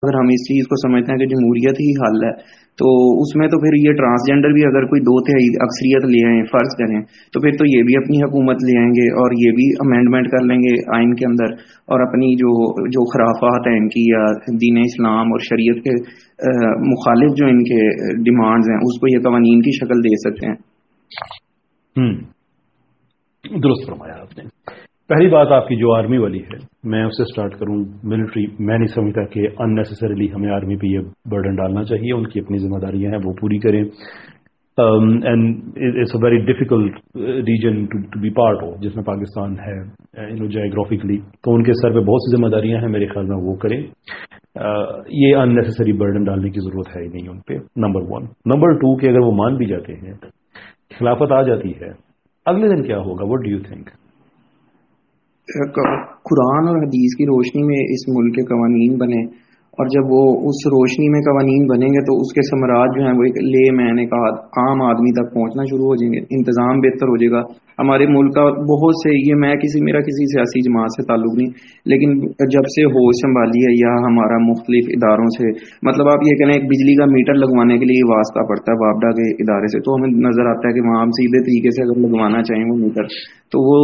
اگر ہم اس چیز کو سمجھتے ہیں کہ جمہوریت ہی حل ہے تو اس میں تو پھر یہ ٹرانسجینڈر بھی اگر کوئی 2/3 اکثریت لے آئیں فرض کریں تو پھر تو یہ بھی اپنی حکومت لے آئیں گے اور یہ بھی امینڈمنٹ کر لیں گے آئین کے اندر، اور اپنی جو خرافات ہیں ان کی یا دین اسلام اور شریعت کے مخالف جو ان کے ڈیمانڈز ہیں اس کو یہ قوانین کی شکل دے سکتے ہیں۔ درست فرمایا آپ نے۔ پہلی بات آپ کی جو آرمی والی ہے، میں اس سے سٹارٹ کروں۔ ملٹری، میں نہیں سمجھتا کہ ان نیسسریلی ہمیں آرمی پہ یہ برڈن ڈالنا چاہیے، ان کی اپنی ذمہ داریاں ہیں وہ پوری کریں، and it's a very difficult region to be part of, جس میں پاکستان ہے جیوگرافکلی، تو ان کے سر پہ بہت سی ذمہ داریاں ہیں، میرے خیال میں وہ کریں۔ یہ ان نیسسری برڈن ڈالنے کی ضرورت ہے ہی نہیں ان پہ، نمبر 1۔ نمبر 2 کہ اگر وہ مان بھی جاتے ہیں، خلافت آ جاتی ہے، اگلے دن کیا ہوگا؟ What do you think? قرآن اور حدیث کی روشنی میں اس ملک کے قوانین بنے، اور جب وہ اس روشنی میں قوانین بنیں گے تو اس کے ثمرات جو ہیں وہ ایک لے مین ایک عام آدمی تک پہنچنا شروع ہو جائیں گے، انتظام بہتر ہو جائے گا ہمارے ملک کا۔ بہت سے یہ میرا کسی سیاسی جماعت سے تعلق نہیں، لیکن جب سے ہوش سنبھالی ہے یا ہمارا مختلف اداروں سے، مطلب آپ یہ کہنا ایک بجلی کا میٹر لگوانے کے لیے واسطہ پڑتا ہے وابڈا کے ادارے سے، تو ہمیں نظر آتا ہے کہ وہاں ہم سیدھے طریقے سے اگر لگوانا چاہیں وہ میٹر تو وہ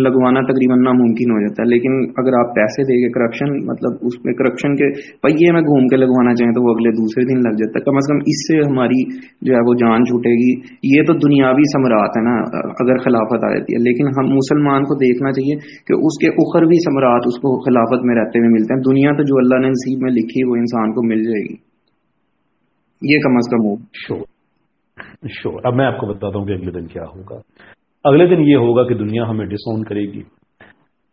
لگوانا تقریباً ناممکن ہو جاتا ہے۔ لیکن اگر آپ پیسے دے کے کرپشن، مطلب اس میں کرپشن کے پہیے میں گھوم کے لگوانا چاہیں تو وہ اگلے دوسرے دن لگ جاتا ہے۔ کم از کم اس سے ہماری جو ہے وہ جان چھوٹے گی۔ یہ تو دنیاوی ثمرات ہے نا اگر خلافت آ جاتی ہے، لیکن ہم مسلمان کو دیکھنا چاہیے کہ اس کے اخروی ثمرات اس کو خلافت میں رہتے ہوئے ملتے ہیں۔ دنیا تو جو اللہ نے نصیب میں لکھی وہ انسان کو مل جائے گی، یہ کم از کم ہو۔ شور اب میں آپ کو بتاتا ہوں کہ اگلے دن کیا ہوگا۔ اگلے دن یہ ہوگا کہ دنیا ہمیں ڈس اون کرے گی۔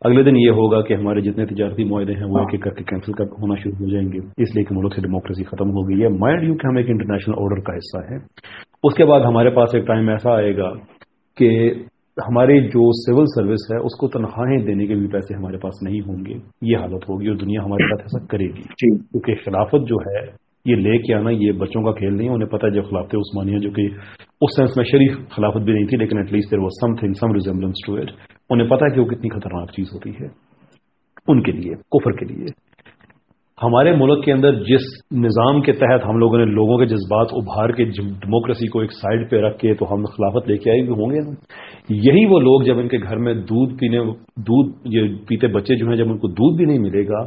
اگلے دن یہ ہوگا کہ ہمارے جتنے تجارتی معاہدے ہیں وہ ایک ایک کر کے کینسل ہونا شروع ہو جائیں گے، اس لیے کہ ملک سے ڈیموکریسی ختم ہو گئی ہے۔ مائنڈ یو کہ ہم ایک انٹرنیشنل آرڈر کا حصہ ہیں۔ اس کے بعد ہمارے پاس ایک ٹائم ایسا آئے گا کہ ہماری جو سول سروس ہے اس کو تنخواہیں دینے کے بھی پیسے ہمارے پاس نہیں ہوں گے، یہ حالت ہوگی، اور دنیا ہمارے ساتھ ایسا کرے گی، کیونکہ خلافت جو ہے یہ لے کے آنا یہ بچوں کا کھیل نہیں۔ انہیں پتہ ہے جب خلافت عثمانیہ جو کہ اس سینس میں شریف خلافت بھی نہیں تھی، لیکن at least there was something, some resemblance to it, انہیں پتہ ہے کہ وہ کتنی خطرناک چیز ہوتی ہے ان کے لیے، کفر کے لیے۔ ہمارے ملک کے اندر جس نظام کے تحت ہم لوگوں نے لوگوں کے جذبات ابھار کے ڈیموکریسی کو ایک سائڈ پہ رکھ کے تو ہم خلافت لے کے آئے بھی ہوں گے نا، یہی وہ لوگ جب ان کے گھر میں دودھ یہ پیتے بچے جو ہیں، جب ان کو دودھ بھی نہیں ملے گا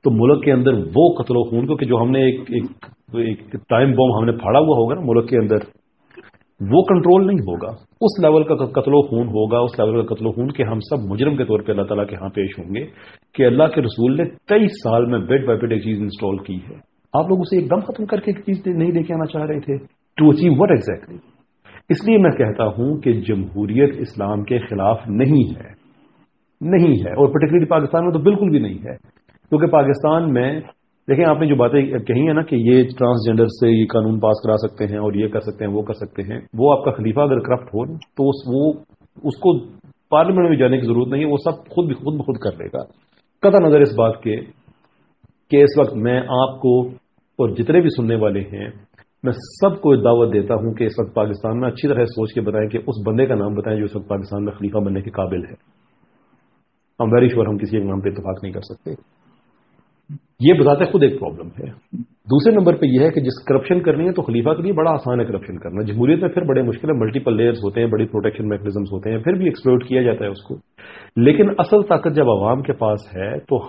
تو ملک کے اندر وہ قتل و خون کو کہ جو ہم نے ایک ٹائم بم ہم نے پھاڑا ہوا ہوگا نا ملک کے اندر، وہ کنٹرول نہیں ہوگا۔ اس لیول کا قتل و خون ہوگا، اس لیول کا قتل و خون کہ ہم سب مجرم کے طور پہ اللہ تعالیٰ کے ہاں پیش ہوں گے کہ اللہ کے رسول نے 23 سال میں بیٹ بائی بیٹ ایک چیز انسٹال کی ہے، آپ لوگ اسے ایک دم ختم کر کے ایک چیز نہیں لے کے آنا چاہ رہے تھے، ٹو اچیو وٹ ایگزیکٹلی۔ اس لیے میں کہتا ہوں کہ جمہوریت اسلام کے خلاف نہیں ہے، اور پرٹیکولرلی پاکستان میں تو بالکل بھی نہیں ہے، کیونکہ پاکستان میں دیکھیں آپ نے جو باتیں کہی ہیں نا کہ یہ ٹرانسجینڈر سے یہ قانون پاس کرا سکتے ہیں اور یہ کر سکتے ہیں وہ کر سکتے ہیں، وہ آپ کا خلیفہ اگر کرپٹ ہو تو اس کو پارلیمنٹ میں جانے کی ضرورت نہیں ہے، وہ سب خود بخود کر لے گا۔ قطع نظر اس بات کے کہ اس وقت میں آپ کو اور جتنے بھی سننے والے ہیں میں سب کو دعوت دیتا ہوں کہ اس وقت پاکستان میں اچھی طرح سوچ کے بتائیں کہ اس بندے کا نام بتائیں جو اس وقت پاکستان میں خلیفہ بننے کے قابل ہے۔ ہم ویری شیور ہم کسی ایک نام پہ اتفاق نہیں کر سکتے، یہ بتاتے خود ایک پرابلم ہے۔ دوسرے نمبر پہ یہ ہے کہ جس کرپشن کرنی ہے تو خلیفہ کے لیے بڑا آسان ہے کرپشن کرنا، جمہوریت میں پھر بڑے مشکل ہے، ملٹیپل لیئرز ہوتے ہیں، بڑی پروٹیکشن میکینزمز ہوتے ہیں، پھر بھی ایکسپلوٹ کیا جاتا ہے اس کو۔ لیکن اصل طاقت جب عوام کے پاس ہے تو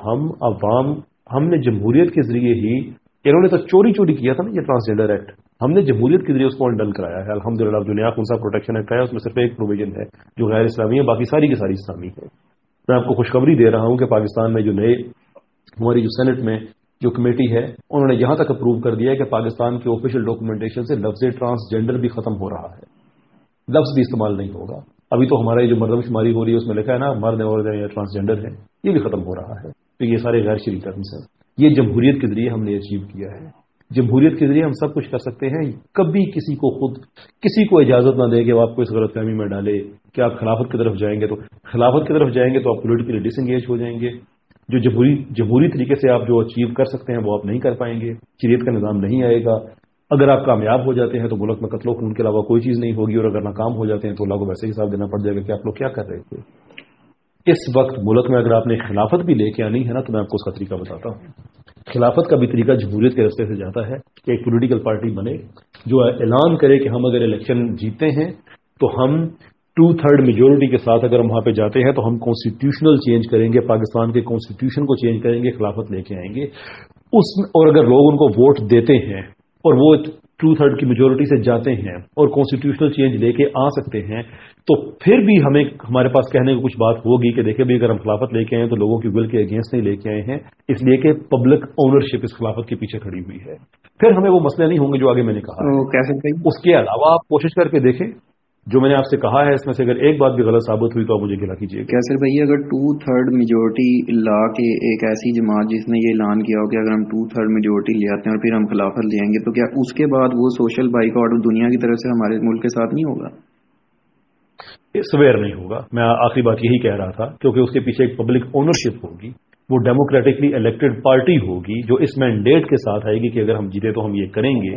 ہم نے جمہوریت کے ذریعے ہی، انہوں نے تو چوری کیا تھا نا یہ ٹرانسجینڈر ایکٹ، ہم نے جمہوریت کے ذریعے اس کو انڈن کرایا ہے الحمدللہ۔ جو نیا خونسا پروٹیکشن ایکٹ ہے اس میں صرف ایک پروویژن ہے جو غیر اسلامی ہے، باقی ساری کی ساری اسلامی ہے۔ میں آپ کو خوشخبری دے رہا ہوں کہ پاکستان میں جو ہماری جو سینٹ میں جو کمیٹی ہے انہوں نے یہاں تک اپروو کر دیا ہے کہ پاکستان کی آفیشیل ڈاکومنٹیشن سے لفظ ٹرانسجینڈر بھی ختم ہو رہا ہے، لفظ بھی استعمال نہیں ہوگا۔ ابھی تو ہمارا جو مردم شماری ہو رہی ہے اس میں لکھا ہے نا مرد عورت یا ٹرانسجینڈر ہے، یہ بھی ختم ہو رہا ہے۔ تو یہ سارے غیر شرعی ٹرمز ہیں، یہ جمہوریت کے ذریعے ہم نے اچیو کیا ہے۔ جمہوریت کے ذریعے ہم سب کچھ کر سکتے ہیں، کبھی کسی کو اجازت نہ دے کہ وہ آپ کو اس غلط فہمی میں ڈالے کہ آپ خلافت کی طرف جائیں گے تو آپ پولیٹیکلی ڈس انگیج ہو جائیں گے۔ جو جمہوری طریقے سے آپ جو اچیو کر سکتے ہیں وہ آپ نہیں کر پائیں گے، شریعت کا نظام نہیں آئے گا۔ اگر آپ کامیاب ہو جاتے ہیں تو ملک میں قتل و خون کے علاوہ کوئی چیز نہیں ہوگی، اور اگر ناکام ہو جاتے ہیں تو اللہ کو ویسے حساب دینا پڑ جائے گا کہ آپ لوگ کیا کر رہے تھے۔ اس وقت ملک میں اگر آپ نے خلافت بھی لے کے آنی ہے نا تو میں آپ کو اس کا طریقہ بتاتا ہوں۔ خلافت کا بھی طریقہ جمہوریت کے راستے سے جاتا ہے کہ ایک پولیٹیکل پارٹی بنے جو اعلان کرے کہ ہم اگر الیکشن جیتے ہیں تو ہم 2/3 میجورٹی کے ساتھ اگر ہم وہاں پہ جاتے ہیں تو ہم کانسٹیٹیوشنل چینج کریں گے، پاکستان کے کانسٹیٹیوشن کو چینج کریں گے، خلافت لے کے آئیں گے اور اگر لوگ ان کو ووٹ دیتے ہیں اور وہ 2/3 کی میجورٹی سے جاتے ہیں اور کانسٹیٹیوشنل چینج لے کے آ سکتے ہیں تو پھر بھی ہمارے پاس کہنے کو کچھ بات ہوگی کہ دیکھیں بھی اگر ہم خلافت لے کے آئے تو لوگوں کی ول کے اگینسٹ نہیں لے کے آئے ہیں، اس لیے کہ پبلک اونرشپ اس خلافت کے پیچھے کھڑی ہوئی ہے، پھر ہمیں وہ مسئلے نہیں ہوں گے جو آگے میں نے کہا۔ اس کے علاوہ آپ کوشش کر کے دیکھیں جو میں نے آپ سے کہا ہے اس میں سے اگر ایک بات بھی غلط ثابت ہوئی تو آپ مجھے گلا کیجیے۔ کیسر بھائی اگر 2/3 میجورٹی لا کے ایک ایسی جماعت جس نے یہ اعلان کیا ہو کہ اگر ہم 2/3 میجورٹی لے آتے ہیں اور پھر ہم خلافت لے آئیں گے تو کیا اس کے بعد وہ سوشل بائیکاٹ دنیا کی طرف سے ہمارے ملک کے ساتھ نہیں ہوگا؟ سویر نہیں ہوگا، میں آخری بات یہی کہہ رہا تھا، کیونکہ اس کے پیچھے ایک پبلک اونرشپ ہوگی، وہ ڈیموکریٹکلی الیکٹڈ پارٹی ہوگی جو اس مینڈیٹ کے ساتھ آئے گی کہ اگر ہم جیتے تو ہم یہ کریں گے،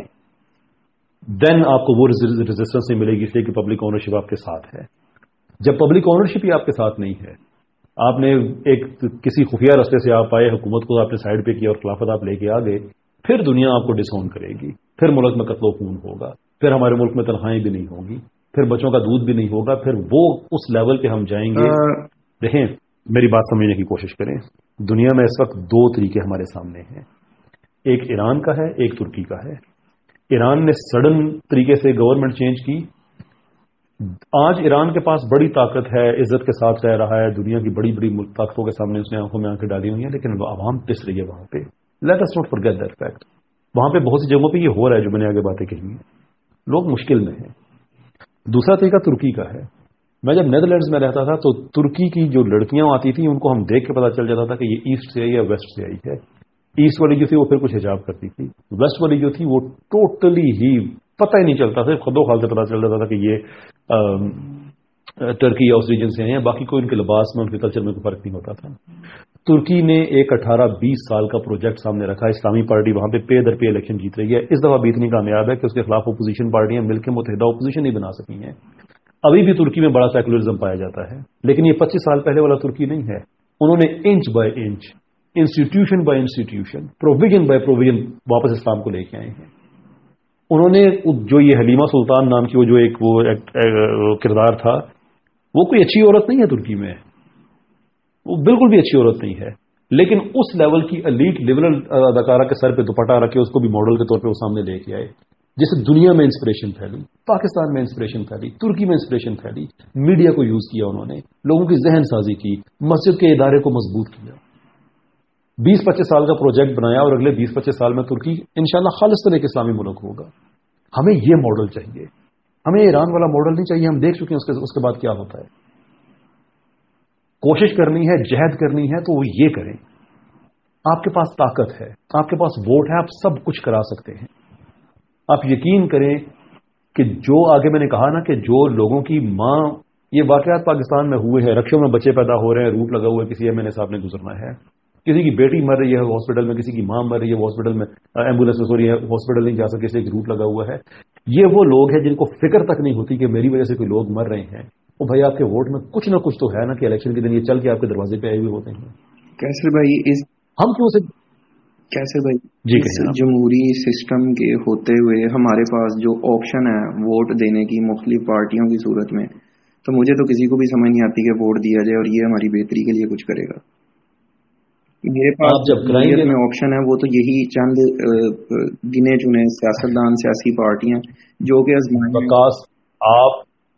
دین آپ کو وہ ریزسٹنس نہیں ملے گی، اس لیے کہ پبلک اونرشپ آپ کے ساتھ ہے۔ جب پبلک اونرشپ ہی آپ کے ساتھ نہیں ہے، آپ نے ایک کسی خفیہ راستے سے آپ آئے، حکومت کو آپ نے سائڈ پہ کیا اور خلافت آپ لے کے آ گئے، پھر دنیا آپ کو ڈس اون کرے گی، پھر ملک میں قتل و خون ہوگا، پھر ہمارے ملک میں تنخواہیں بھی نہیں ہوں گی، پھر بچوں کا دودھ بھی نہیں ہوگا، پھر وہ اس لیول پہ ہم جائیں گے۔ دیکھیں میری بات سمجھنے کی کوشش کریں، دنیا میں اس وقت 2 طریقے ہمارے سامنے ہیں، ایک ایران کا ہے، ایک ترکی کا ہے۔ ایران نے سڈن طریقے سے گورنمنٹ چینج کی، آج ایران کے پاس بڑی طاقت ہے، عزت کے ساتھ رہ رہا ہے، دنیا کی بڑی بڑی طاقتوں کے سامنے اس نے آنکھوں میں آنکھیں ڈالی ہوئی ہیں، لیکن وہ عوام پس رہی ہے وہاں پہ۔ Let us not forget that fact, وہاں پہ بہت سی جگہوں پہ یہ ہو رہا ہے جو میں نے آگے باتیں کہی ہیں، لوگ مشکل میں ہیں۔ دوسرا طریقہ ترکی کا ہے، میں جب نیدرلینڈز میں رہتا تھا تو ترکی کی جو لڑکیاں آتی تھیں ان کو ہم دیکھ کے پتا چل جاتا تھا کہ یہ ایسٹ سے آئی یا ویسٹ سے آئی ہے۔ ایسٹ والی جو تھی وہ پھر کچھ حجاب کرتی تھی، ویسٹ والی جو تھی وہ ٹوٹلی ہی پتہ ہی نہیں چلتا تھا، خود و خال سے پتا چل جاتا تھا کہ یہ ٹرکی یا اس ریجن سے ہیں، باقی کوئی ان کے لباس میں ان کے کلچر میں کوئی فرق نہیں ہوتا تھا۔ ترکی نے ایک 18-20 سال کا پروجیکٹ سامنے رکھا، اسلامی پارٹی وہاں پہ در پہ الیکشن جیت رہی ہے، اس دفعہ بھی اتنی کامیاب ہے کہ اس کے خلاف اپوزیشن پارٹیاں مل کے متحدہ اپوزیشن نہیں بنا سکی ہیں۔ ابھی بھی ترکی میں بڑا سیکولرزم پایا جاتا ہے، لیکن یہ 25 سال پہلے والا ترکی نہیں ہے، انہوں نے inch by inch, institution by institution, provision by provision واپس اسلام کو لے کے آئے ہیں۔ انہوں نے جو یہ حلیمہ سلطان نام کی وہ جو ایک کردار تھا، وہ کوئی اچھی عورت نہیں ہے ترکی میں، وہ بالکل بھی اچھی عورت نہیں ہے، لیکن اس لیول کی ایلیٹ لبرل اداکارہ کے سر پہ دوپٹہ رکھ کے اس کو بھی ماڈل کے طور پہ وہ سامنے لے کے آئے، جس سے دنیا میں انسپریشن پھیلی، پاکستان میں انسپریشن پھیلی، ترکی میں انسپریشن پھیلی، میڈیا کو یوز کیا انہوں نے، لوگوں کی ذہن سازی کی، مسجد کے ادارے کو مضبوط کیا، 20-25 سال کا پروجیکٹ بنایا اور اگلے 20-25 سال میں ترکی انشاءاللہ خالص طرح کے اسلامی ملک ہوگا۔ ہمیں یہ ماڈل چاہیے، ہمیں ایران والا ماڈل نہیں چاہیے، ہم دیکھ چکے ہیں اس کے بعد کیا ہوتا ہے۔ کوشش کرنی ہے، جہد کرنی ہے تو وہ یہ کریں، آپ کے پاس طاقت ہے، آپ کے پاس ووٹ ہے، آپ سب کچھ کرا سکتے ہیں۔ آپ یقین کریں کہ جو آگے میں نے کہا نا کہ جو لوگوں کی ماں، یہ واقعات پاکستان میں ہوئے ہیں، رکشوں میں بچے پیدا ہو رہے ہیں، روٹ لگا ہوا ہے، کسی ایم این اے صاحب نے گزرنا ہے، کسی کی بیٹی مر رہی ہے ہاسپٹل میں، کسی کی ماں مر رہی ہے ہاسپٹل میں، ایمبولینس میں سوری ہے، ہاسپٹل نہیں جا سکے اس لیے کہ روٹ لگا ہوا ہے، یہ وہ لوگ ہیں جن کو فکر تک نہیں ہوتی کہ میری وجہ سے کوئی لوگ مر رہے ہیں، وہ بھائی آپ کے ووٹ میں کچھ نہ کچھ تو ہے نا کہ الیکشن کے دن یہ چل کے آپ کے دروازے پہ آئے ہوئے ہوتے ہیں۔ کیسر بھائی ہم کیوں سے کیسر بھائی جی اس جمہوری سسٹم کے ہوتے ہوئے ہمارے پاس جو آپشن ہے ووٹ دینے کی مختلف پارٹیوں کی صورت میں، تو مجھے تو کسی کو بھی سمجھ نہیں آتی کہ ووٹ دیا جائے اور یہ ہماری بہتری کے لیے کچھ کرے گا۔ میرے پاس جب میں آپشن ہے وہ تو یہی چند گنے چنے سیاستدان، سیاسی پارٹیاں جو کہ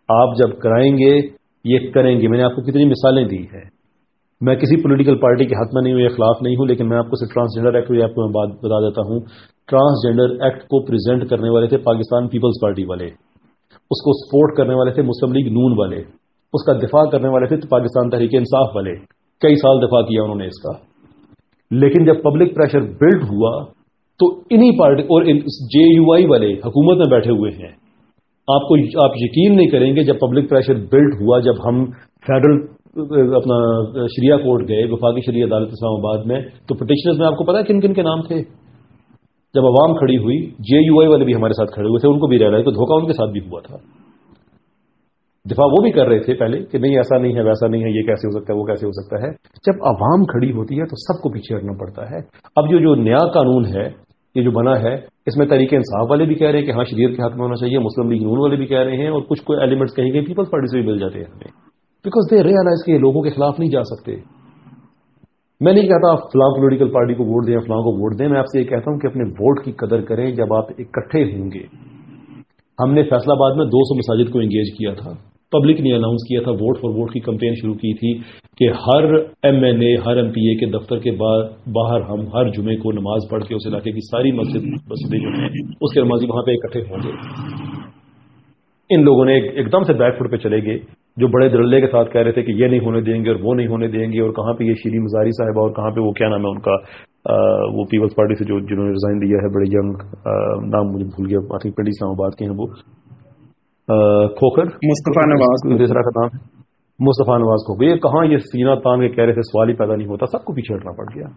آپ جب کرائیں گے یہ کریں گے۔ میں نے آپ کو کتنی مثالیں دی ہیں، میں کسی پولیٹیکل پارٹی کے حق میں نہیں ہوں یا خلاف نہیں ہوں، لیکن میں آپ کو صرف ٹرانسجینڈر ایکٹ کی آپ کو میں بات بتا دیتا ہوں۔ ٹرانسجینڈر ایکٹ کو پریزنٹ کرنے والے تھے پاکستان پیپلز پارٹی والے، اس کو سپورٹ کرنے والے تھے مسلم لیگ نون والے، اس کا دفاع کرنے والے تھے پاکستان تحریک انصاف والے، کئی سال دفاع کیا انہوں نے اس کا، لیکن جب پبلک پریشر بلڈ ہوا تو انہی پارٹی اور جے یو آئی والے حکومت میں بیٹھے ہوئے ہیں۔ آپ یقین نہیں کریں گے، جب پبلک پریشر بلڈ ہوا، جب ہم فیڈرل اپنا شریعہ کورٹ گئے، وفاقی شریعہ عدالت اسلام آباد میں، تو پٹیشنرز میں آپ کو پتا ہے کن کن کے نام تھے؟ جب عوام کھڑی ہوئی، جے یو آئی والے بھی ہمارے ساتھ کھڑے ہوئے تھے، ان کو بھی ریئلائز تو دھوکہ ان کے ساتھ بھی ہوا تھا۔ دفاع وہ بھی کر رہے تھے پہلے کہ نہیں ایسا نہیں ہے ویسا نہیں ہے، یہ کیسے ہو سکتا ہے وہ کیسے ہو سکتا ہے. جب عوام کھڑی ہوتی ہے تو سب کو پیچھے ہٹنا پڑتا ہے. اب جو نیا قانون ہے یہ جو بنا ہے اس میں تحریک انصاف والے بھی کہہ رہے ہیں کہ ہاں شریعت کے حق میں ہونا چاہیے، مسلم لیگ نون والے بھی کہہ رہے ہیں، اور کچھ کوئی ایلیمنٹس کہیں گے پیپلز پارٹی سے بھی مل جاتے ہیں ہمیں، بیکاز دے ریئلائز کہ یہ لوگوں کے خلاف نہیں جا سکتے. میں نہیں کہتا آپ فلاں پولیٹیکل پارٹی کو ووٹ دیں فلاں کو ووٹ دیں، میں آپ سے یہ کہتا ہوں کہ اپنے ووٹ کی قدر کریں. جب آپ اکٹھے ہوں گے، ہم نے فیصلہ آباد میں 200 مساجد کو انگیج کیا تھا، پبلکلی اناؤنس کیا تھا، ووٹ فار ووٹ کی کمپین شروع کی تھی کہ ہر ایم این اے ہر ایم پی اے کے دفتر کے باہر ہم ہر جمعے کو نماز پڑھ کے اس علاقے کی ساری مسجدیں جو ہیں اس کے نمازی وہاں پہ اکٹھے ہوں گے. ان لوگوں نے ایک دم سے بیک فٹ پہ چلے گئے، جو بڑے درلے کے ساتھ کہہ رہے تھے کہ یہ نہیں ہونے دیں گے اور وہ نہیں ہونے دیں گے، اور کہاں پہ یہ شیریں مزاری صاحبہ اور کہاں پہ وہ کیا نام ہے ان کا وہ پیپلز پارٹی سے جنہوں نے ریزائن دیا ہے، بڑے ینگ، نام مجھے بھول گیا، آئی تھنک پنڈی اسلام آباد کے ہیں وہ، کھوکھر مصطفیٰ نواز تیسرا کا نام مصطفیٰ نواز کھوکھر. یہ کہاں یہ سینہ تان کے کہہ رہے تھے، سوال ہی پیدا نہیں ہوتا، سب کو پیچھے ہٹنا پڑ گیا.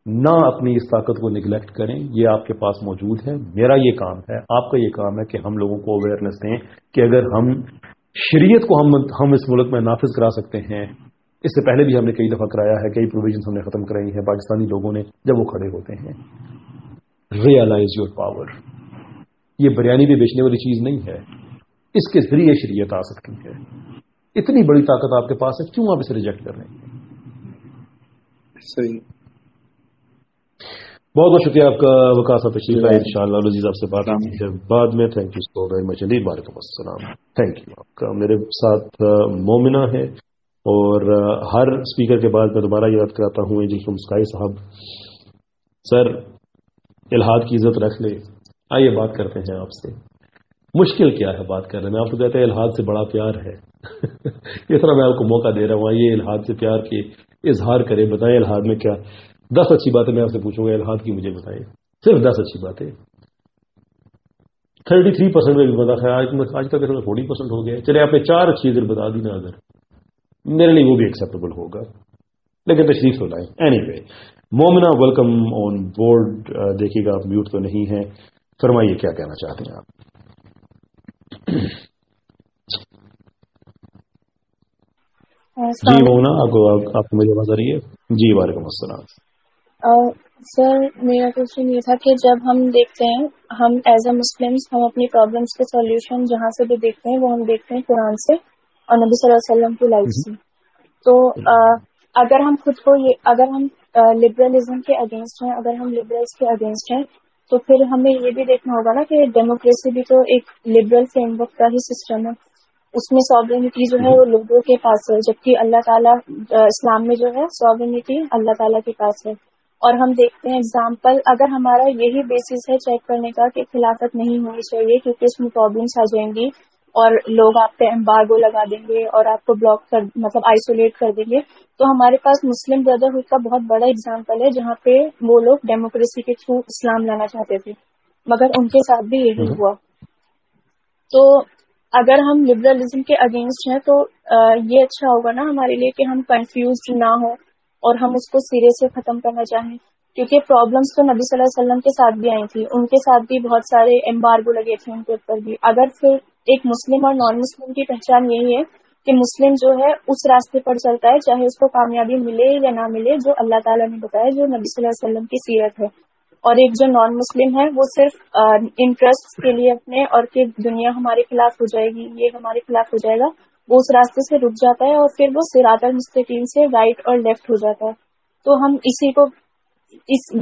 نہ اپنی اس طاقت کو نگلیکٹ کریں، یہ آپ کے پاس موجود ہے. میرا یہ کام ہے، آپ کا یہ کام ہے کہ ہم لوگوں کو اویئرنیس دیں کہ اگر ہم شریعت کو ہم اس ملک میں نافذ کرا سکتے ہیں. اس سے پہلے بھی ہم نے کئی دفعہ کرایا ہے، کئی پروویژنس ہم نے ختم کرائی ہیں پاکستانی لوگوں نے جب وہ کھڑے ہوتے ہیں. Realize your power. یہ بریانی بھی بیچنے والی چیز نہیں ہے، اس کے ذریعے شریعت آ سکتی ہے. اتنی بڑی طاقت آپ کے پاس ہے، کیوں آپ اسے ریجیکٹ کر رہے ہیں؟ صحیح. بہت بہت شکریہ آپ کا وقاص صاحب، تشریف آئے. انشاءاللہ العزیز آپ سے بات ہوتی ہے بعد میں. Thank you so very much indeed. وعلیکم السلام. Thank you. آپ کا میرے ساتھ مومنہ ہے، اور ہر اسپیکر کے بعد میں دوبارہ یاد کراتا ہوں جی مسکائی صاحب. سر الہاد کی عزت رکھ لے. آئیے بات کرتے ہیں آپ سے. مشکل کیا ہے بات کرنے میں؟ آپ تو کہتے ہیں الہاد سے بڑا پیار ہے. اس طرح میں آپ کو موقع دے رہا ہوں، آئیے الہاد سے پیار کے اظہار کریں. بتائیں الہاد میں کیا 10 اچھی باتیں میں آپ سے پوچھوں گا، الہاد کی مجھے بتائیں، صرف 10 اچھی باتیں. 33% میں بھی بتا ہے، آج تک 40% ہو گیا. چلے آپ نے 4 اچھی اگر بتا دی نا، اگر میرے لیے وہ بھی ایکسیپٹیبل ہوگا، لیکن تشریف تو لائیں. Anyway Momina welcome on board. دیکھیے گا آپ میوٹ تو نہیں ہیں، فرمائیے کیا کہنا چاہتے ہیں آپ. جی مومنہ، آپ کو میری آواز آ رہی ہے؟ جی وعلیکم السلام. سر میرا کوشچن یہ تھا کہ جب ہم دیکھتے ہیں، ہم ایز اے مسلمس ہم اپنی پرابلمس کے سولوشن جہاں سے بھی دیکھتے ہیں وہ ہم دیکھتے ہیں قرآن سے اور نبی صلی اللہ علیہ وسلم کی لائف سے. تو اگر ہم خود کو اگر ہم لبرلزم کے اگینسٹ ہیں، اگر ہم لبرلس کے اگینسٹ ہیں، تو پھر ہمیں یہ بھی دیکھنا ہوگا نا کہ ڈیموکریسی بھی تو ایک لبرل فریم ورک کا ہی سسٹم ہے. اس میں سوورنٹی جو ہے وہ لوگوں کے پاس ہے، جبکہ اللہ تعالیٰ اسلام میں جو ہے سوورنٹی اللہ تعالیٰ کے پاس ہے. اور ہم دیکھتے ہیں ایگزامپل، اگر ہمارا یہی بیسس ہے چیک کرنے کا کہ خلافت نہیں ہونی چاہیے کیونکہ اس میں پرابلمس آ جائیں گی اور لوگ آپ پہ ایمبارگو لگا دیں گے اور آپ کو بلاک کر مطلب آئسولیٹ کر دیں گے، تو ہمارے پاس مسلم بردرہڈ کا بہت بڑا ایگزامپل ہے جہاں پہ وہ لوگ ڈیموکریسی کے تھرو اسلام لانا چاہتے تھے، مگر ان کے ساتھ بھی یہی ہوا. تو اگر ہم لبرلزم کے اگینسٹ ہیں تو یہ اچھا ہوگا نا ہمارے لیے کہ ہم کنفیوزڈ نہ ہوں اور ہم اس کو سرے سے ختم کرنا چاہیں، کیونکہ پرابلمس تو نبی صلی اللہ علیہ وسلم کے ساتھ بھی آئی تھی، ان کے ساتھ بھی بہت سارے ایمبارگو لگے تھے ان کے اوپر بھی. اگر پھر ایک مسلم اور نان مسلم کی پہچان یہی ہے کہ مسلم جو ہے اس راستے پر چلتا ہے چاہے اس کو کامیابی ملے یا نہ ملے، جو اللہ تعالیٰ نے بتایا، جو نبی صلی اللہ علیہ وسلم کی سیرت ہے. اور ایک جو نان مسلم ہے وہ صرف انٹرسٹ کے لیے اپنے اور کہ دنیا ہمارے خلاف ہو جائے گی، یہ ہمارے خلاف ہو جائے گا، وہ اس راستے سے رک جاتا ہے اور پھر وہ صراط المستقیم سے رائٹ اور لیفٹ ہو جاتا ہے. تو ہم اسی کو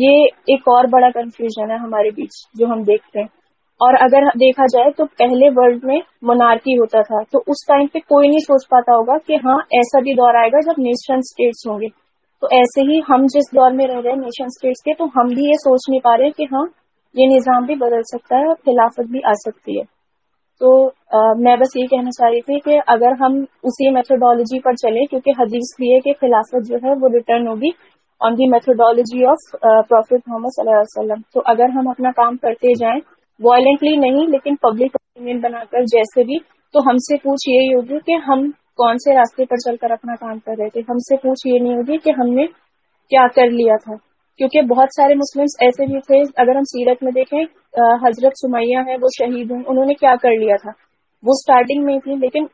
یہ ایک اور بڑا کنفیوژن ہے ہمارے بیچ جو ہم دیکھتے ہیں. اور اگر دیکھا جائے تو پہلے ورلڈ میں مونارکی ہوتا تھا، تو اس ٹائم پہ کوئی نہیں سوچ پاتا ہوگا کہ ہاں ایسا بھی دور آئے گا جب نیشن اسٹیٹس ہوں گے. تو ایسے ہی ہم جس دور میں رہ رہے ہیں نیشن اسٹیٹس کے، تو ہم بھی یہ سوچ نہیں پا رہے کہ ہاں یہ نظام بھی بدل سکتا ہے اور خلافت بھی آ سکتی ہے. تو میں بس یہ کہنا چاہ رہی تھی کہ اگر ہم اسی میتھڈالوجی پر چلیں، کیونکہ حدیث بھی ہے کہ خلافت جو ہے وہ ریٹرن ہوگی آن دی میتھڈالوجی آف پروفیٹ محمد صلی اللہ علیہ وسلم. تو اگر ہم اپنا کام کرتے جائیں وائلنٹلی نہیں لیکن پبلک اوپینین بنا کر جیسے بھی، تو ہم سے پوچھ یہی ہوگی کہ ہم کون سے راستے پر چل کر اپنا کام کر رہے تھے. ہم سے پوچھ یہ نہیں ہوگی کہ ہم نے کیا کر لیا تھا، کیونکہ بہت سارے مسلمس ایسے بھی تھے. اگر ہم سیرت میں دیکھیں، حضرت سمیہ ہے وہ شہید ہیں، انہوں نے کیا کر لیا تھا؟ وہ اسٹارٹنگ میں تھی لیکن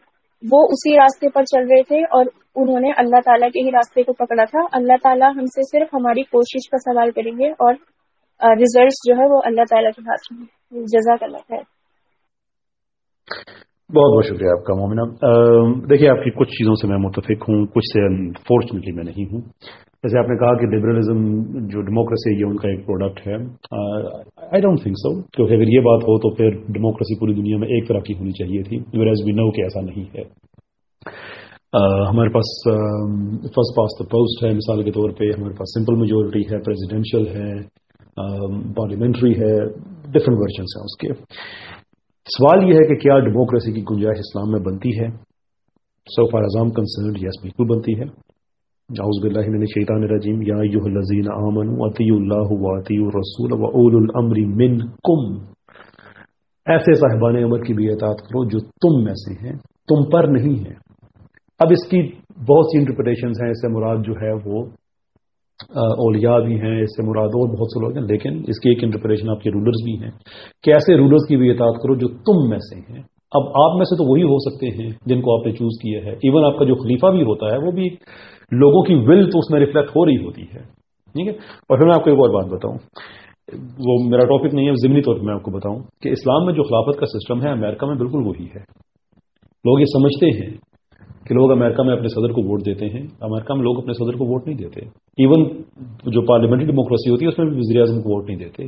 وہ اسی راستے پر چل رہے تھے اور انہوں نے اللہ تعالیٰ کے ہی راستے کو پکڑا تھا. اللہ تعالیٰ ہم سے صرف ہماری کوشش کا سوال کریں گے اور ریزلٹس جو ہے وہ اللہ تعالیٰ کے ہاتھ میں. جزاک اللہ خیر. بہت بہت شکریہ آپ کا مومنہ. دیکھیے آپ کی کچھ چیزوں سے میں متفق ہوں, کچھ سے انفارچونیٹلی میں نہیں ہوں. جیسے آپ نے کہا کہ لبرلزم جو ڈیموکریسی ہے یہ ان کا ایک پروڈکٹ ہے. آئی ڈونٹ تھنک سو, کیونکہ اگر یہ بات ہو تو پھر ڈیموکریسی پوری دنیا میں ایک طرح کی ہونی چاہیے تھی, ویئرز وی نو کہ ایسا نہیں ہے. ہمارے پاس فرسٹ پاس دا پوسٹ ہے مثال کے طور پہ, ہمارے پاس سمپل میجورٹی ہے, پریزیڈینشیل ہے, پارلیمنٹری ہے, ڈفرینٹ ورژنس ہیں اس کے. سوال یہ ہے کہ کیا ڈیموکریسی کی گنجائش اسلام میں بنتی ہے؟ So far as I am concerned yes, بالکل بنتی ہے. اعوذ باللہ من الشیطان الرجیم. یا ایھا الذین آمنوا اطیعوا اللہ واطیعوا الرسول واولی الامر منکم. ایسے صاحبان امر کی بھی اطاعت کرو جو تم میں سے ہیں, تم پر نہیں ہیں. اب اس کی بہت سی انٹرپریٹیشنز ہیں. اس سے مراد جو ہے وہ اولیاء بھی ہیں, اس سے مراد اور بہت سے لوگ ہیں, لیکن اس کی ایک انٹرپریٹیشن آپ کے رولرز بھی ہیں کہ ایسے رولرز کی بھی اطاعت کرو جو تم میں سے ہیں. اب آپ میں سے تو وہی ہو سکتے ہیں جن کو آپ نے چوز کیا ہے. ایون آپ کا جو خلیفہ بھی ہوتا ہے وہ بھی لوگوں کی ول تو اس میں ریفلیکٹ ہو رہی ہوتی ہے. ٹھیک ہے. اور پھر میں آپ کو ایک اور بات بتاؤں, وہ میرا ٹاپک نہیں ہے, ضمنی طور پر میں آپ کو بتاؤں کہ اسلام میں جو خلافت کا سسٹم ہے امریکہ میں بالکل وہی ہے. لوگ یہ سمجھتے ہیں کہ لوگ امریکہ میں اپنے صدر کو ووٹ دیتے ہیں. امریکہ میں لوگ اپنے صدر کو ووٹ نہیں دیتے. ایون جو پارلیمنٹری ڈیموکریسی ہوتی ہے اس میں بھی وزیر اعظم کو ووٹ نہیں دیتے.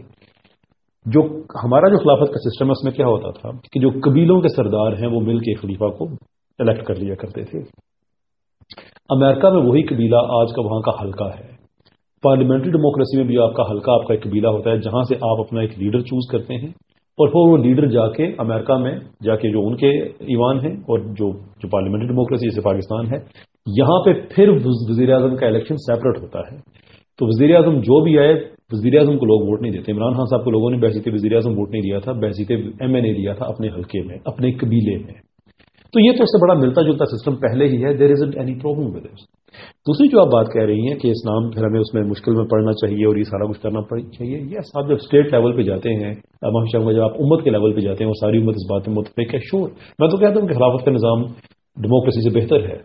جو ہمارا جو خلافت کا سسٹم ہے اس میں کیا ہوتا تھا کہ جو قبیلوں کے سردار ہیں وہ مل کے خلیفہ کو الیکٹ کر لیا کرتے تھے. امریکہ میں وہی قبیلہ آج کا وہاں کا حلقہ ہے. پارلیمنٹری ڈیموکریسی میں بھی آپ کا حلقہ, آپ کا ایک قبیلہ ہوتا ہے جہاں سے آپ اپنا ایک لیڈر چوز کرتے ہیں, اور پھر وہ لیڈر جا کے امریکہ میں جا کے جو ان کے ایوان ہیں اور جو پارلیمنٹری ڈیموکریسی جیسے پاکستان ہے یہاں پہ پھر وزیر اعظم کا الیکشن سیپریٹ ہوتا ہے. تو وزیر اعظم جو بھی آئے, وزیر اعظم کو لوگ ووٹ نہیں دیتے. عمران خان صاحب کو لوگوں نے بحیثیت وزیر اعظم ووٹ نہیں دیا تھا, بحیثیت ایم این اے دیا تھا اپنے حلقے میں, اپنے قبیلے میں. تو یہ تو اس سے بڑا ملتا جلتا سسٹم پہلے ہی ہے. There isn't any problem with it. دوسری جو آپ بات کہہ رہی ہیں کہ اسلام پھر ہمیں اس میں مشکل میں پڑھنا چاہیے اور یہ سارا کچھ کرنا چاہیے, یس. آپ جب اسٹیٹ لیول پہ جاتے ہیں, جب آپ امت کے لیول پہ جاتے ہیں اور ساری امت اس بات میں متفق ہے, شور. میں تو کہتا ہوں کہ خلافت کا نظام ڈیموکریسی سے بہتر ہے.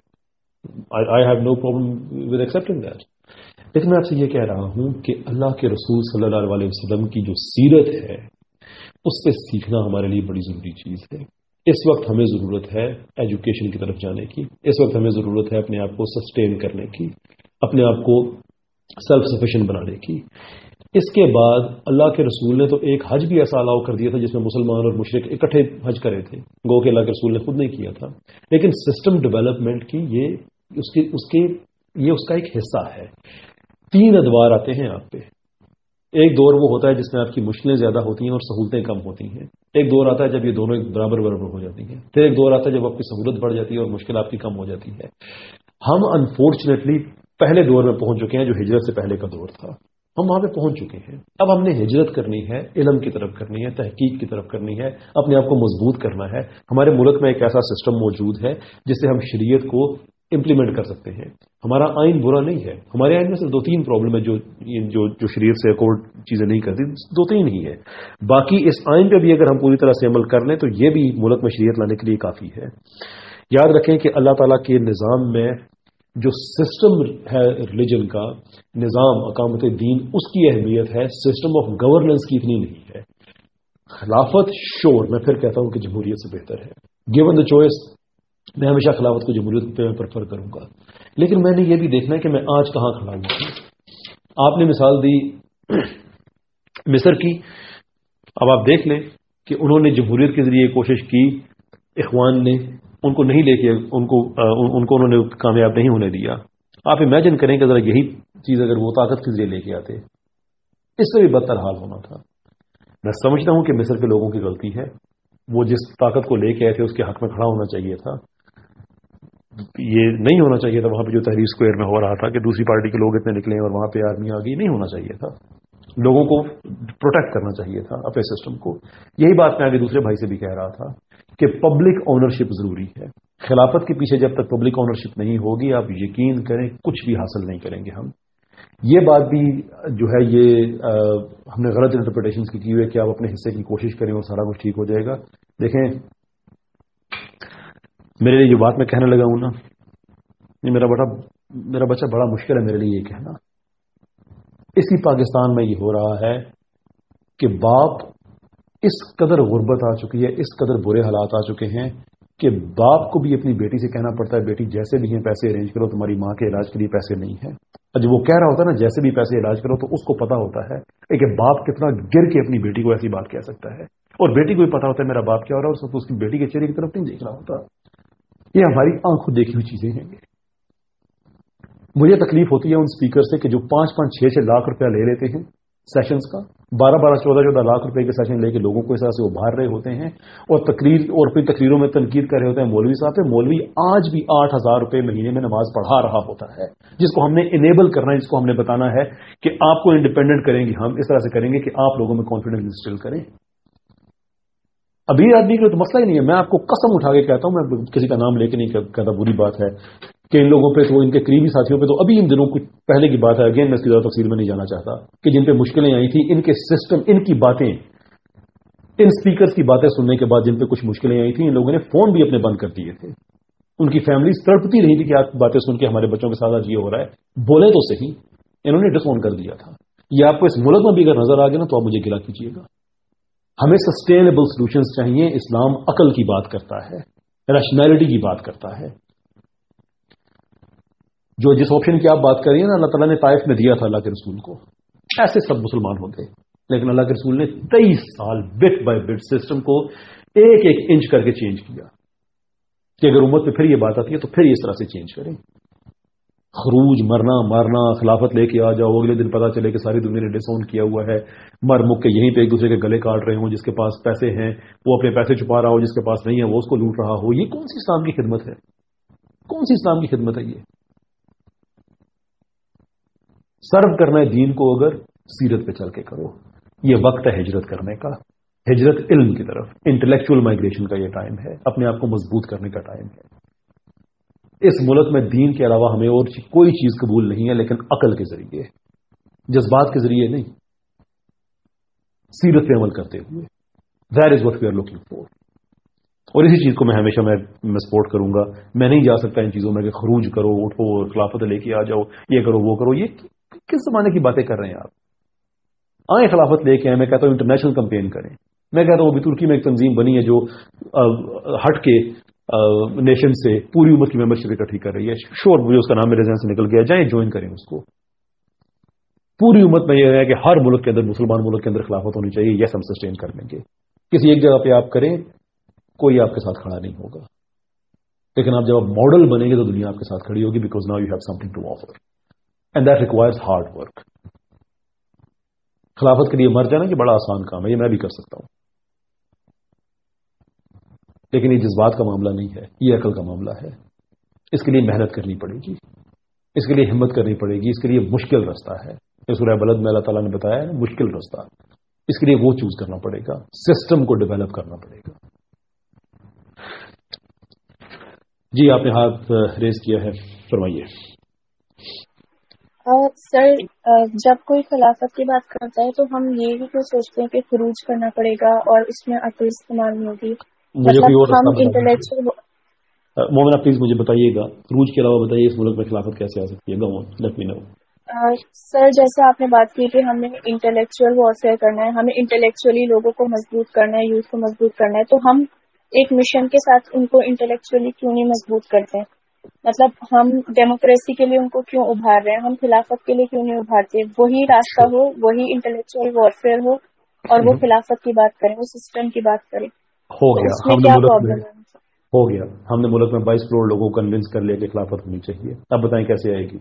I have no problem with accepting that. لیکن میں آپ سے یہ کہہ رہا ہوں کہ اللہ کے رسول صلی اللہ علیہ وسلم کی جو سیرت ہے اس سے سیکھنا ہمارے لیے بڑی ضروری چیز ہے. اس وقت ہمیں ضرورت ہے ایجوکیشن کی طرف جانے کی. اس وقت ہمیں ضرورت ہے اپنے آپ کو سسٹین کرنے کی, اپنے آپ کو سیلف سفیشینٹ بنانے کی. اس کے بعد اللہ کے رسول نے تو ایک حج بھی ایسا الاؤ کر دیا تھا جس میں مسلمان اور مشرک اکٹھے حج کرے تھے, گو کہ اللہ کے رسول نے خود نہیں کیا تھا. لیکن سسٹم ڈیولپمنٹ کی یہ اس کا ایک حصہ ہے. 3 ادوار آتے ہیں آپ پہ. ایک دور وہ ہوتا ہے جس میں آپ کی مشکلیں زیادہ ہوتی ہیں اور سہولتیں کم ہوتی ہیں. ایک دور آتا ہے جب یہ دونوں ایک برابر ہو جاتی ہیں. پھر ایک دور آتا ہے جب آپ کی سہولت بڑھ جاتی ہے اور مشکل آپ کی کم ہو جاتی ہے. ہم انفارچونیٹلی پہلے دور میں پہنچ چکے ہیں جو ہجرت سے پہلے کا دور تھا. ہم وہاں پہ پہنچ چکے ہیں. اب ہم نے ہجرت کرنی ہے, علم کی طرف کرنی ہے, تحقیق کی طرف کرنی ہے, اپنے آپ کو مضبوط کرنا ہے. ہمارے ملک میں ایک ایسا سسٹم موجود ہے جس سے ہم شریعت کو امپلیمنٹ کر سکتے ہیں. ہمارا آئین برا نہیں ہے. ہمارے آئین میں صرف 2-3 پرابلم ہے جو شریعت سے اکورڈ چیزیں نہیں کرتی, 2-3 ہی ہے. باقی اس آئین پہ بھی اگر ہم پوری طرح سے عمل کر لیں تو یہ بھی ملک میں شریعت لانے کے لیے کافی ہے. یاد رکھیں کہ اللہ تعالیٰ کے نظام میں جو سسٹم ہے ریلیجن کا نظام, اقامت دین, اس کی اہمیت ہے. سسٹم آف گورننس کی اتنی نہیں ہے. خلافت شور, میں پھر کہتا ہوں کہ جمہوریت سے بہتر ہے. گیون دا چوائس میں ہمیشہ خلافت کو جمہوریت پہ پریفر کروں گا. لیکن میں نے یہ بھی دیکھنا ہے کہ میں آج کہاں کھڑا ہوں. آپ نے مثال دی مصر کی. اب آپ دیکھ لیں کہ انہوں نے جمہوریت کے ذریعے کوشش کی, اخوان نے ان کو نہیں لے کے ان کو انہوں نے کامیاب نہیں ہونے دیا. آپ امیجن کریں کہ ذرا یہی چیز اگر وہ طاقت کے ذریعے لے کے آتے, اس سے بھی بدتر حال ہونا تھا. میں سمجھتا ہوں کہ مصر کے لوگوں کی غلطی ہے. وہ جس طاقت کو لے کے آئے تھے اس کے حق میں کھڑا ہونا چاہیے تھا. یہ نہیں ہونا چاہیے تھا وہاں پہ جو تحریر اسکوائر میں ہو رہا تھا کہ دوسری پارٹی کے لوگ اتنے نکلے اور وہاں پہ آدمی آ گئی. نہیں ہونا چاہیے تھا. لوگوں کو پروٹیکٹ کرنا چاہیے تھا اپنے سسٹم کو. یہی بات میں آگے دوسرے بھائی سے بھی کہہ رہا تھا کہ پبلک اونرشپ ضروری ہے. خلافت کے پیچھے جب تک پبلک اونرشپ نہیں ہوگی آپ یقین کریں کچھ بھی حاصل نہیں کریں گے ہم. یہ بات بھی جو ہے یہ ہم نے غلط انٹرپریٹیشن کی ہوئی ہے کہ آپ اپنے حصے کی کوشش کریں اور سارا کچھ ٹھیک ہو جائے گا. دیکھیں میرے لیے جو بات میں کہنے لگا ہوں نا، یہ میرا بچہ بڑا مشکل ہے میرے لیے یہ کہنا. اسی پاکستان میں یہ ہو رہا ہے کہ باپ اس قدر غربت آ چکی ہے، اس قدر برے حالات آ چکے ہیں کہ باپ کو بھی اپنی بیٹی سے کہنا پڑتا ہے بیٹی جیسے بھی ہیں پیسے ارینج کرو، تمہاری ماں کے علاج کے لیے پیسے نہیں ہیں. اور جب وہ کہہ رہا ہوتا ہے نا جیسے بھی پیسے علاج کرو، تو اس کو پتا ہوتا ہے کہ باپ کتنا گر کے اپنی بیٹی کو ایسی بات کہہ سکتا ہے، اور بیٹی کو بھی پتا ہوتا ہے میرا باپ کیا ہو رہا ہے، اور اس کی بیٹی کے چہرے کی طرف نہیں دیکھ رہا ہوتا. یہ ہماری آنکھوں دیکھی ہوئی چیزیں ہیں. مجھے تکلیف ہوتی ہے ان سپیکر سے کہ جو 5-5 6-6 لاکھ روپیہ لے لیتے ہیں سیشنز کا، 12-12 14-14 لاکھ روپے کے سیشن لے کے لوگوں کو اس طرح سے ابھار رہے ہوتے ہیں، اور پھر تقریروں میں تنقید کر رہے ہوتے ہیں مولوی صاحب. مولوی آج بھی 8,000 روپے مہینے میں نماز پڑھا رہا ہوتا ہے، جس کو ہم نے انیبل کرنا ہے، جس کو ہم نے بتانا ہے کہ آپ کو انڈیپینڈنٹ کریں گے، ہم اس طرح سے کریں گے کہ آپ لوگوں میں کانفیڈنس انسٹل کریں. ابھی آدمی کے لیے تو مسئلہ ہی نہیں ہے. میں آپ کو قسم اٹھا کے کہتا ہوں، میں کسی کا نام لے کے نہیں کہتا، بری بات ہے کہ ان لوگوں پہ تو ان کے قریبی ساتھیوں پہ تو ابھی ان دنوں کچھ پہلے کی بات ہے، اگین میں اس کی زیادہ تفصیل میں نہیں جانا چاہتا، کہ جن پہ مشکلیں آئی تھیں، ان کے سسٹم، ان کی باتیں، ان سپیکرز کی باتیں سننے کے بعد جن پہ کچھ مشکلیں آئی تھیں، ان لوگوں نے فون بھی اپنے بند کر دیے تھے. ان کی فیملیز تڑپتی رہی تھی کہ آپ باتیں سن کے ہمارے بچوں کے ساتھ آج یہ ہو رہا ہے. بولے تو صحیح، انہوں نے ڈس آن کر دیا تھا. یہ آپ کو اس ملک میں بھی اگر نظر آ گیا نا تو آپ مجھے گلا کیجیے گا. ہمیں سسٹینیبل سولوشنز چاہیے. اسلام عقل کی بات کرتا ہے، ریشنلٹی کی بات کرتا ہے. جو جس آپشن کی آپ بات کر رہی ہیں نا، اللہ تعالیٰ نے طائف میں دیا تھا اللہ کے رسول کو، ایسے سب مسلمان ہو گئے. لیکن اللہ کے رسول نے 23 سال بٹ بائی بٹ سسٹم کو ایک ایک انچ کر کے چینج کیا کہ اگر امت پہ پھر یہ بات آتی ہے تو پھر اس طرح سے چینج کریں. خروج، مرنا مارنا، خلافت لے کے آ جاؤ، اگلے دن پتا چلے کہ ساری دنیا نے ڈس آن کیا ہوا ہے، مر مک کے یہیں پہ ایک دوسرے کے گلے کاٹ رہے ہوں، جس کے پاس پیسے ہیں وہ اپنے پیسے چھپا رہا ہو، جس کے پاس نہیں ہے وہ اس کو لوٹ رہا ہو. یہ کون سی اسلام کی خدمت ہے؟ کون سی اسلام کی خدمت ہے یہ؟ سرو کرنا ہے دین کو اگر سیرت پہ چل کے کرو. یہ وقت ہے ہجرت کرنے کا، ہجرت علم کی طرف، انٹلیکچوئل مائگریشن کا یہ ٹائم ہے، اپنے آپ کو مضبوط کرنے کا ٹائم ہے. اس ملک میں دین کے علاوہ ہمیں اور کوئی چیز قبول نہیں ہے، لیکن عقل کے ذریعے، جذبات کے ذریعے نہیں، سیرت پہ عمل کرتے ہوئے. That is what we are looking for. اور اسی چیز کو میں ہمیشہ میں سپورٹ کروں گا. میں نہیں جا سکتا ان چیزوں میں کہ خروج کرو، اٹھو، خلافت لے کے آ جاؤ، یہ کرو وہ کرو. یہ کس زمانے کی باتیں کر رہے ہیں آپ؟ آئیں خلافت لے کے آئے. میں کہتا ہوں انٹرنیشنل کمپین کریں. میں کہتا ہوں ابھی ترکی میں ایک تنظیم بنی ہے جو ہٹ کے نیشن سے پوری امت کی ممبرشپ اکٹھی کر رہی ہے. شور مجھے اس کا نام میرے ذہن سے نکل گیا، جائیں جوائن کریں اس کو. پوری امت میں یہ ہے کہ ہر ملک کے اندر، مسلمان ملک کے اندر خلافت ہونی چاہیے. یس ہم سسٹین کر لیں گے. کسی ایک جگہ پہ آپ کریں، کوئی آپ کے ساتھ کھڑا نہیں ہوگا. لیکن آپ جب آپ ماڈل بنیں گے تو دنیا آپ کے ساتھ کھڑی ہوگی، because now you have something to offer and that requires hard work. خلافت کے لیے مر جانا یہ بڑا آسان کام ہے، یہ میں بھی کر سکتا ہوں، لیکن یہ جذبات کا معاملہ نہیں ہے، یہ عقل کا معاملہ ہے. اس کے لیے محنت کرنی پڑے گی، اس کے لیے ہمت کرنی پڑے گی، اس کے لیے مشکل رستہ ہے. سورہ بلد میں اللہ تعالیٰ نے بتایا ہے مشکل رستہ، اس کے لیے وہ چوز کرنا پڑے گا، سسٹم کو ڈیولپ کرنا پڑے گا. جی آپ نے ہاتھ ریز کیا ہے، فرمائیے. سر جب کوئی خلافت کی بات کرتا ہے تو ہم یہ بھی تو سوچتے ہیں کہ خروج کرنا پڑے گا اور اس میں عقل استعمال نہیں ہوگی. مجھے کوئی اور ہم انٹلیکچوئل مومنہ پلیز مجھے بتائیے گا، خروج کے علاوہ بتائیے اس ملک میں خلافت کیسے آ سکتی ہے؟ گو آن، لیٹ می نو. سر جیسا آپ نے بات کی کہ ہمیں انٹلیکچوئل وارفیئر کرنا ہے، ہمیں انٹلیکچولی لوگوں کو مضبوط کرنا ہے، یوتھ کو مضبوط کرنا ہے، تو ہم ایک مشن کے ساتھ ان کو انٹلیکچولی کیوں نہیں مضبوط کرتے ہیں؟ مطلب ہم ڈیموکریسی کے لیے ان کو کیوں ابھار رہے ہیں، ہم خلافت کے لیے کیوں نہیں ابھارتے؟ وہی راستہ ہو، وہی انٹلیکچوئل وارفیئر ہو، اور وہ خلافت کی بات کریں، وہ سسٹم کی بات کریں. ہو گیا، اس میں کیا پرابلم ہے؟ ہو گیا، ہم نے ملک میں 22 کروڑ لوگوں کو کنونس کر لیا کہ خلافت ہونی چاہیے. اب بتائیں کیسے آئے گی؟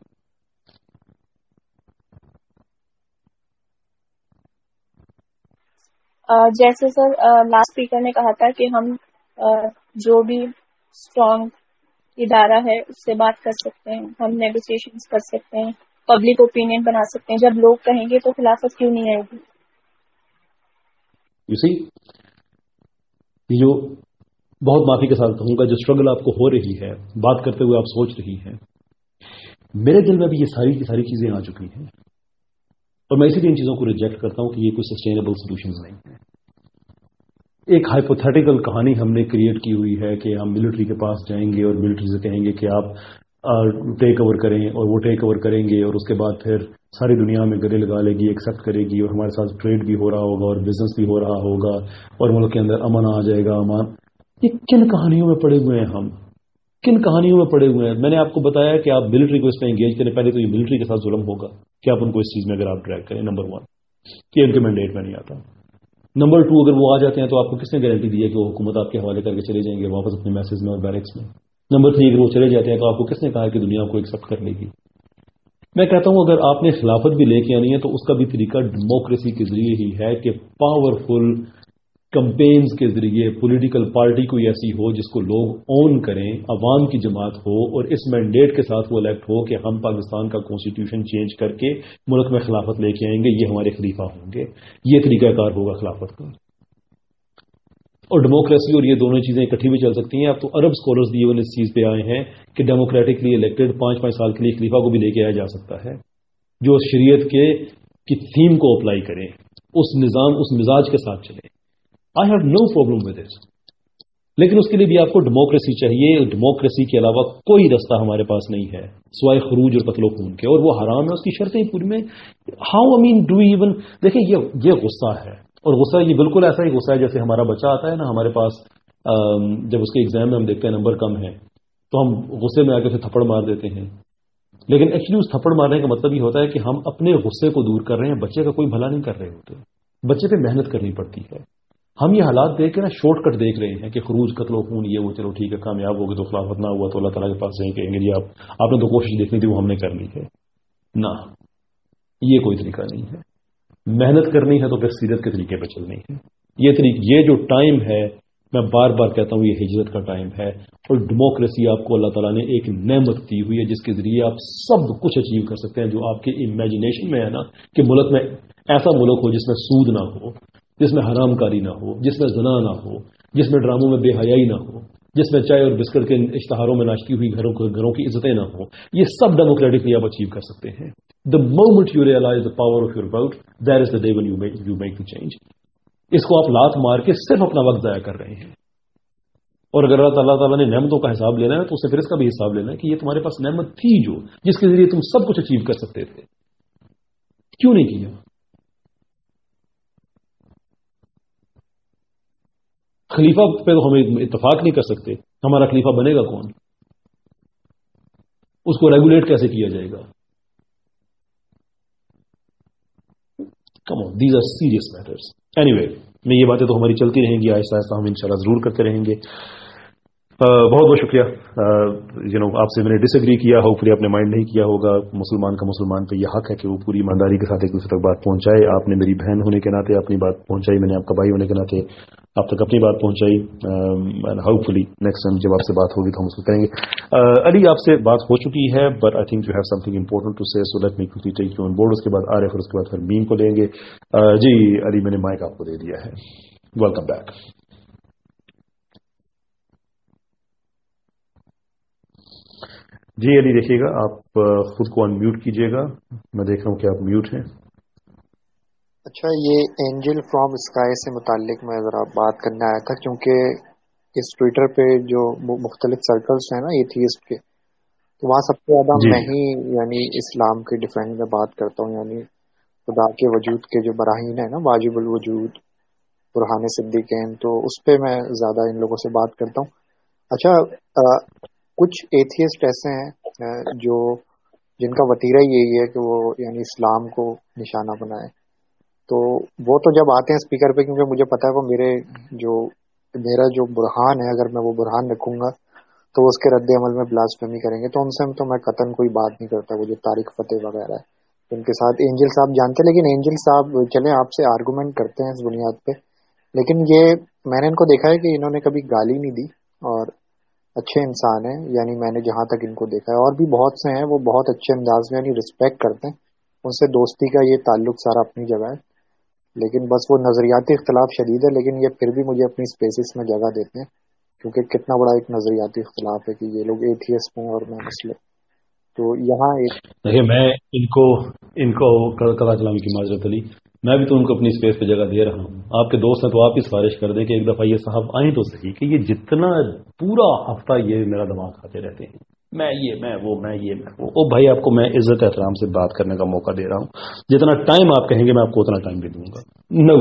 جیسے سر لاسٹ اسپیکر نے کہا تھا کہ ہم جو بھی اسٹرانگ ادارہ ہے اس سے بات کر سکتے ہیں، ہم نیگوسیشنز کر سکتے ہیں، پبلک اوپینین بنا سکتے ہیں. جب لوگ کہیں گے تو خلافت کیوں نہیں آئے گی؟ You see، یہ جو بہت معافی کے ساتھ کہوں گا، جو اسٹرگل آپ کو ہو رہی ہے، بات کرتے ہوئے آپ سوچ رہی ہیں، میرے دل میں بھی یہ ساری کی ساری چیزیں آ چکی ہیں، اور میں اسی لیے ان چیزوں کو ریجیکٹ کرتا ہوں کہ یہ کوئی سسٹینیبل سولوشنز نہیں ہیں. ایک ہائپوتھیٹیکل کہانی ہم نے کریٹ کی ہوئی ہے کہ ہم ملٹری کے پاس جائیں گے اور ملٹری سے کہیں گے کہ آپ ٹیک اوور کریں، اور وہ ٹیک اوور کریں گے، اور اس کے بعد پھر ساری دنیا میں گلے لگا لے گی، ایکسیپٹ کرے گی، اور ہمارے ساتھ ٹریڈ بھی ہو رہا ہوگا اور بزنس بھی ہو رہا ہوگا، اور ملک کے اندر امن آ جائے گا۔ امان، یہ کن کہانیوں میں پڑے ہوئے ہیں ہم، کن کہانیوں میں پڑے ہوئے ہیں؟ میں نے آپ کو بتایا کہ آپ ملٹری کو اس میں انگیج کریں، پہلے تو یہ ملٹری کے ساتھ ظلم ہوگا کہ آپ ان کو اس چیز میں اگر آپ ڈریگ کریں، نمبر 1 کہ ان کے مینڈیٹ میں نہیں آتا۔ نمبر 2، اگر وہ آ جاتے ہیں تو آپ کو کس نے گارنٹی دی ہے کہ وہ حکومت آپ کے حوالے کر کے چلے جائیں گے واپس اپنے میسز میں اور بیرکس میں؟ نمبر 3، اگر وہ چلے جاتے ہیں تو آپ کو کس نے کہا کہ دنیا کو ایکسیپٹ کر لے گی؟ میں کہتا ہوں اگر آپ نے خلافت بھی لے کے آنی ہے تو اس کا بھی طریقہ ڈیموکریسی کے ذریعے ہی ہے کہ پاورفل کمپینز کے ذریعے پولیٹیکل پارٹی کوئی ایسی ہو جس کو لوگ اون کریں، عوام کی جماعت ہو، اور اس مینڈیٹ کے ساتھ وہ الیکٹ ہو کہ ہم پاکستان کا کانسٹیٹیوشن چینج کر کے ملک میں خلافت لے کے آئیں گے، یہ ہمارے خلیفہ ہوں گے، یہ طریقہ کار ہوگا خلافت کا۔ اور ڈیموکریسی اور یہ دونوں چیزیں اکٹھی بھی چل سکتی ہیں۔ اب تو عرب اسکالرز بھی اس چیز پہ آئے ہیں کہ ڈیموکریٹکلی الیکٹڈ 5 سال کے لیے خلیفہ کو بھی لے کے آیا جا سکتا ہے جو شریعت کی تھیم کو اپلائی کریں، اس نظام، اس مزاج کے ساتھ چلے۔ I have no problem with it, لیکن اس کے لیے بھی آپ کو ڈیموکریسی چاہیے۔ ڈیموکریسی کے علاوہ کوئی رستہ ہمارے پاس نہیں ہے سوائے خروج اور قتل و خون کے، اور وہ حرام ہے، اس کی شرطیں پوری میں how I mean do even. دیکھیں یہ غصہ ہے، اور غصہ یہ بالکل ایسا ہی غصہ ہے جیسے ہمارا بچہ آتا ہے نا ہمارے پاس، جب اس کے ایگزام میں ہم دیکھتے ہیں نمبر کم ہے تو ہم غصے میں آ کے اسے تھپڑ مار دیتے ہیں، لیکن ایکچولی اس تھپڑ مارنے کا مطلب یہ ہوتا ہے کہ ہم اپنے غصے کو دور کر رہے ہیں، بچے کا کوئی بھلا نہیں کر رہے ہوتے، بچے پہ محنت کرنی پڑتی ہے۔ ہم یہ حالات دیکھ کے نا شارٹ کٹ دیکھ رہے ہیں کہ خروج، قتل و خون، یہ وہ، چلو ٹھیک ہے کامیاب ہو گئے تو خلافت نہ ہوا تو اللہ تعالیٰ کے پاس جائیں کہیں گے جی آپ نے تو کوشش دیکھنی تھی وہ ہم نے کر لی ہے۔ نہ، یہ کوئی طریقہ نہیں ہے۔ محنت کرنی ہے تو پھر سیرت کے طریقے پہ چلنی ہے۔ یہ جو ٹائم ہے، میں بار بار کہتا ہوں، یہ ہجرت کا ٹائم ہے، اور ڈیموکریسی آپ کو اللہ تعالیٰ نے ایک نعمت دی ہوئی ہے جس کے ذریعے آپ سب کچھ اچیو کر سکتے ہیں جو آپ کے امیجنیشن میں ہے نا، کہ ملک میں ایسا ملک ہو جس میں سود نہ ہو، جس میں حرام کاری نہ ہو، جس میں زنا نہ ہو، جس میں ڈراموں میں بے حیائی نہ ہو، جس میں چائے اور بسکٹ کے اشتہاروں میں ناشتی ہوئی گھروں کی عزتیں نہ ہو۔ یہ سب ڈیموکریٹکلی آپ اچیو کر سکتے ہیں۔ The moment you realize the power of your vote, that is the day when you make the change. اس کو آپ لات مار کے صرف اپنا وقت ضائع کر رہے ہیں، اور اگر اللہ تعالیٰ نے نعمتوں کا حساب لینا ہے تو اسے پھر اس کا بھی حساب لینا ہے کہ یہ تمہارے پاس نعمت تھی جو جس کے ذریعے تم سب کچھ اچیو کر سکتے تھے، کیوں نہیں کیا؟ خلیفہ پہ تو ہم اتفاق نہیں کر سکتے، ہمارا خلیفہ بنے گا کون؟ اس کو ریگولیٹ کیسے کیا جائے گا؟ Come on, these are serious matters. Anyway, یہ باتیں تو ہماری چلتی رہیں گی، آہستہ آہستہ ہم انشاءاللہ ضرور کرتے رہیں گے۔ بہت بہت شکریہ۔ آپ سے میں نے ڈس ایگری کیا، ہوپفلی آپ نے مائنڈ نہیں کیا ہوگا۔ مسلمان کا مسلمان پہ یہ حق ہے کہ وہ پوری ایمانداری کے ساتھ ایک دوسرے تک بات پہنچائے۔ آپ نے میری بہن ہونے کے ناطے اپنی بات پہنچائی، میں نے آپ کا بھائی ہونے کے ناطے آپ تک اپنی بات پہنچائی۔ ہوپفلی نیکسٹ ٹائم جب آپ سے بات ہوگی تو ہم اس کو کریں گے۔ علی، آپ سے بات ہو چکی ہے، but I think you have something important to say, so let me quickly take you on board. اس کے بعد عارف، اور اس کے بعد پھر میم کو لیں گے۔ جی علی، میں نے مائک آپ کو دے دیا ہے، ویلکم بیک۔ جی علی، دیکھیے گا آپ خود کو ان میوٹ کیجیے گا، میں دیکھ رہا ہوں کہ آپ میوٹ ہیں۔ اچھا، یہ اینجل فرام اسکائی سے متعلق میں ذرا بات کرنے آیا تھا، کیونکہ اس ٹویٹر پہ جو مختلف سرکلز ہیں نا ایتھیسٹ کے، تو وہاں سب سے زیادہ میں ہی یعنی اسلام کے ڈیفینڈ میں بات کرتا ہوں، یعنی خدا کے وجود کے جو براہین ہیں نا، واجب الوجود، برہان صدیقین، تو اس پہ میں زیادہ ان لوگوں سے بات کرتا ہوں۔ اچھا، کچھ ایتھیسٹ ایسے ہیں جو جن کا وتیرہ یہی ہے کہ وہ یعنی اسلام کو نشانہ بنائے، تو وہ تو جب آتے ہیں اسپیکر پہ، کیونکہ مجھے پتا ہے وہ میرا جو برہان ہے، اگر میں وہ برہان رکھوں گا تو اس کے رد عمل میں بلاسفیمی کریں گے، تو ان سے تو میں قطعاً کوئی بات نہیں کرتا۔ وہ جو طارق فتح وغیرہ ہے ان کے ساتھ اینجل صاحب جانتے، لیکن اینجل صاحب چلیں آپ سے آرگومنٹ کرتے ہیں اس بنیاد پہ، لیکن یہ میں نے ان کو دیکھا ہے کہ انہوں نے کبھی گالی نہیں دی اور اچھے انسان ہیں، یعنی میں نے جہاں تک ان کو دیکھا ہے، اور بھی بہت سے ہیں وہ بہت اچھے انداز میں یعنی رسپیکٹ کرتے ہیں، ان سے دوستی کا یہ تعلق سارا اپنی جگہ ہے، لیکن بس وہ نظریاتی اختلاف شدید ہے، لیکن یہ پھر بھی مجھے اپنی اسپیسز میں جگہ دیتے ہیں، کیونکہ کتنا بڑا ایک نظریاتی اختلاف ہے کہ یہ لوگ ایتھیسٹ ہیں اور میں مسلم، تو یہاں ایک دیکھیے میں ان کو قضا کلامی کی معذرت علی، میں بھی تو ان کو اپنی اسپیس پہ جگہ دے رہا ہوں. آپ کے دوست ہیں تو آپ ہی سفارش کر دیں کہ ایک دفعہ یہ صاحب آئیں تو صحیح کہ یہ جتنا پورا ہفتہ یہ میرا دماغ کھاتے رہتے ہیں میں وہ بھائی آپ کو میں عزت احترام سے بات کرنے کا موقع دے رہا ہوں. جتنا ٹائم آپ کہیں گے میں آپ کو اتنا ٹائم بھی دوں گا. نو